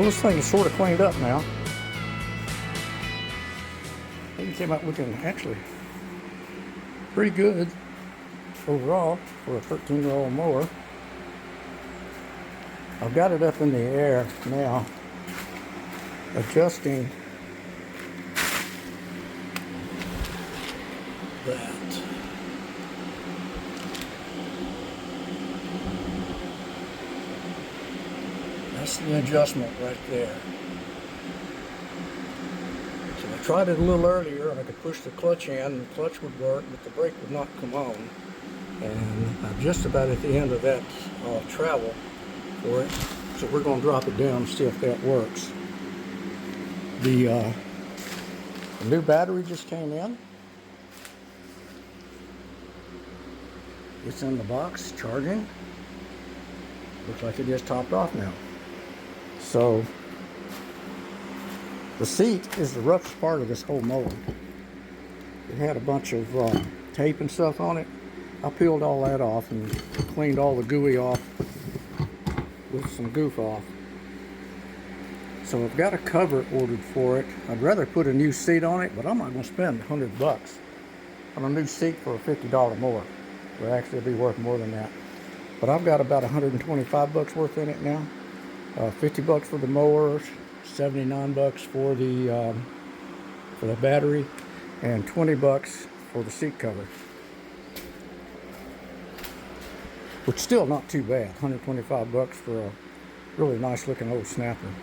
Well, this thing is sort of cleaned up now. It came out looking actually pretty good overall for a 13-year-old mower. I've got it up in the air now, adjusting that. That's the adjustment right there. So I tried it a little earlier and I could push the clutch in and the clutch would work, but the brake would not come on. And I'm just about at the end of that travel for it. So we're going to drop it down and see if that works. The new battery just came in. It's in the box charging. Looks like it just topped off now. So the seat is the roughest part of this whole mower. It had a bunch of tape and stuff on it. I peeled all that off and cleaned all the gooey off with some goof off. So I've got a cover ordered for it. I'd rather put a new seat on it, but I'm not going to spend $100 on a new seat for a $50 mower. It would actually be worth more than that. But I've got about $125 worth in it now. $50 for the mower, $79 for the battery, and $20 for the seat cover. Which is still not too bad. $125 for a really nice looking old snapper.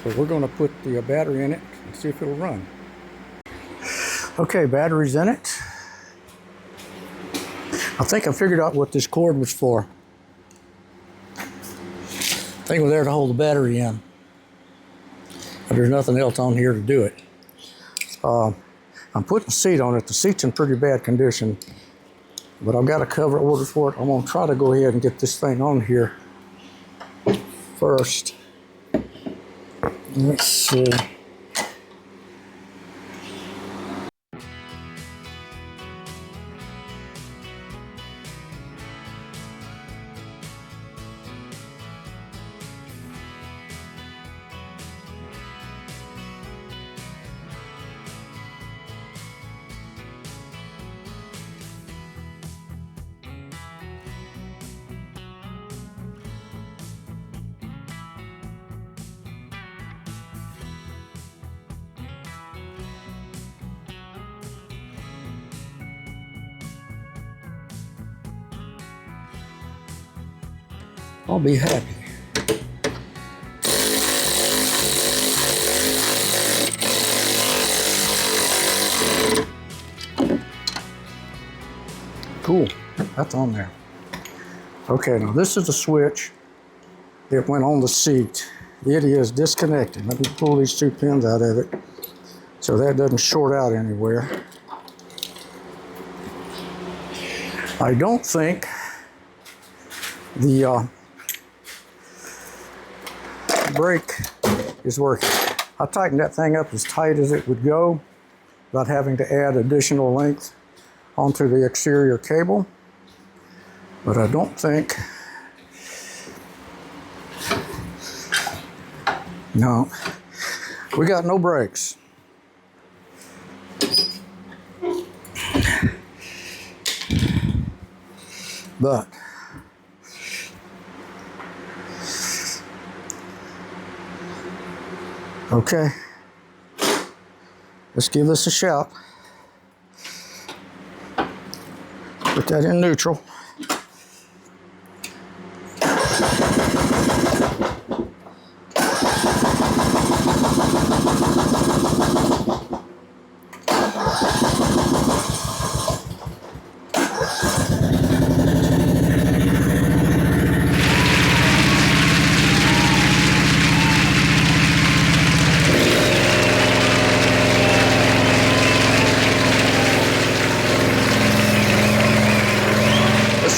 So we're going to put the battery in it and see if it'll run. Okay, battery's in it. I think I figured out what this cord was for. I think we're there to hold the battery in. But there's nothing else on here to do it. I'm putting a seat on it. The seat's in pretty bad condition, but I've got a cover ordered for it. I'm going to try to go ahead and get this thing on here first. Let's see. I'll be happy. Cool, that's on there. Okay, now this is the switch that went on the seat. It is disconnected. Let me pull these two pins out of it so that doesn't short out anywhere. I don't think the brake is working. I tightened that thing up as tight as it would go without having to add additional length onto the exterior cable, but I don't think, no, we got no brakes. But okay, let's give this a shot. Put that in neutral.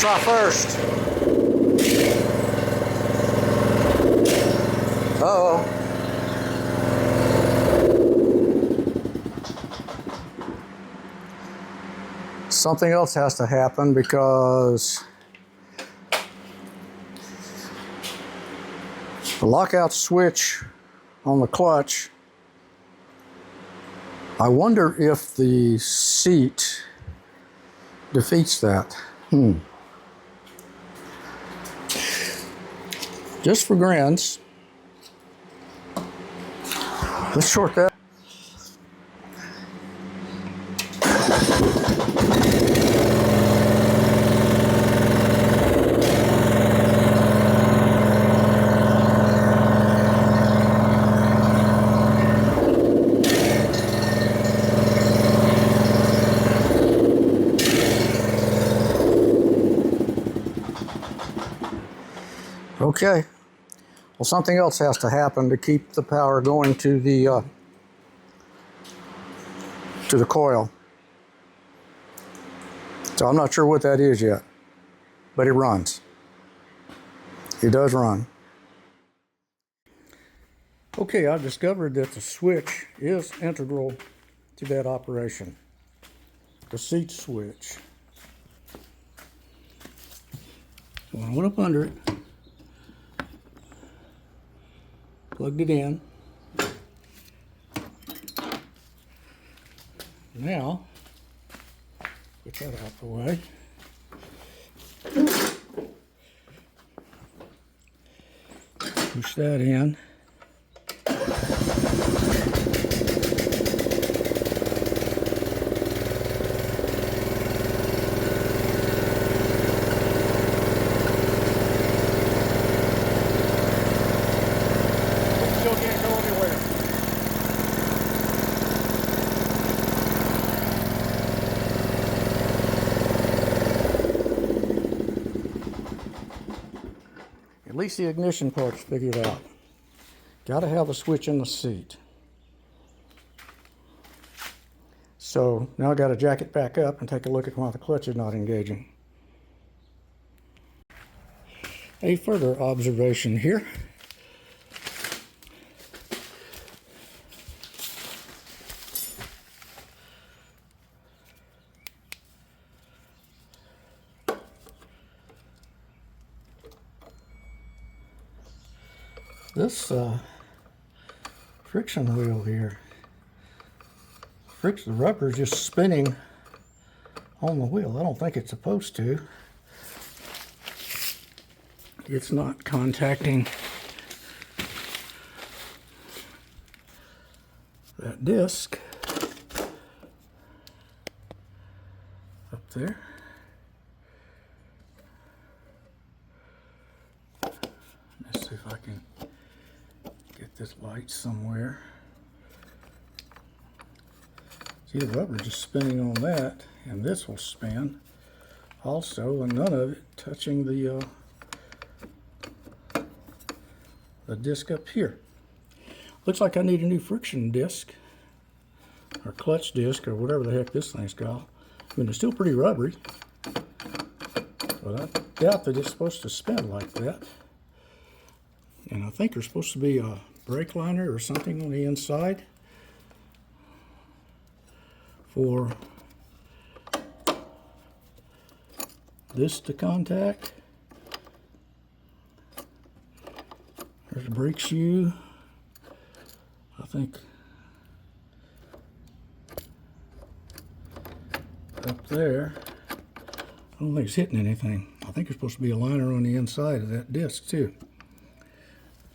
Try first. Uh-oh. Something else has to happen because The lockout switch on the clutch, I wonder if the seat defeats that. Just for grins, let's short that. Okay. Well, something else has to happen to keep the power going to the coil. So I'm not sure what that is yet, but it runs. It does run. Okay, I've discovered that the switch is integral to that operation. The seat switch. So I went up under it, plugged it in. Now, put that out the way. Push that in. Still can't go anywhere. At least the ignition part's figured out. Got to have a switch in the seat. So now I got to jack it back up and take a look at why the clutch is not engaging. A further observation here. This friction wheel here, the rubber is just spinning on the wheel. I don't think it's supposed to. It's not contacting that disc up there. Let's see if I can get this light somewhere. See, the rubber just spinning on that, and this will spin also, and none of it touching the disc up here. Looks like I need a new friction disc, or clutch disc, or whatever the heck this thing's called. I mean, it's still pretty rubbery, but I doubt that it's supposed to spin like that. And I think there's supposed to be a brake liner or something on the inside for this to contact. There's a brake shoe. I think up there. I don't think it's hitting anything. I think there's supposed to be a liner on the inside of that disc too.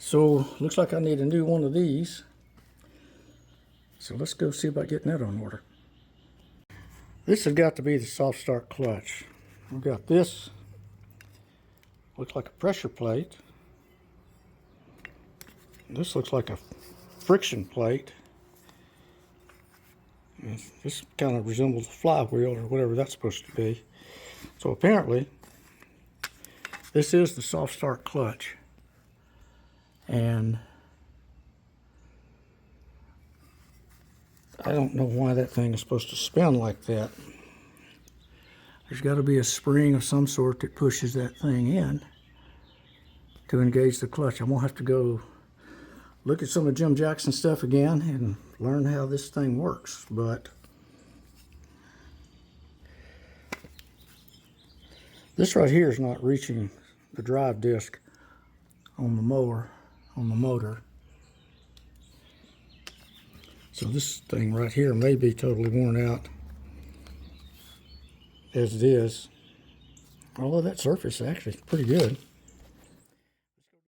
So looks like I need a new one of these. So let's go see about getting that on order. This has got to be the soft start clutch. We've got this, looks like a pressure plate. This looks like a friction plate. And this kind of resembles a flywheel or whatever that's supposed to be. So apparently, this is the soft start clutch. And I don't know why that thing is supposed to spin like that. There's got to be a spring of some sort that pushes that thing in to engage the clutch. I'm going to have to go look at some of Jim Jackson's stuff again and learn how this thing works. But this right here is not reaching the drive disc on the mower. on the motor. So this thing right here may be totally worn out as it is. Although that surface actually is pretty good.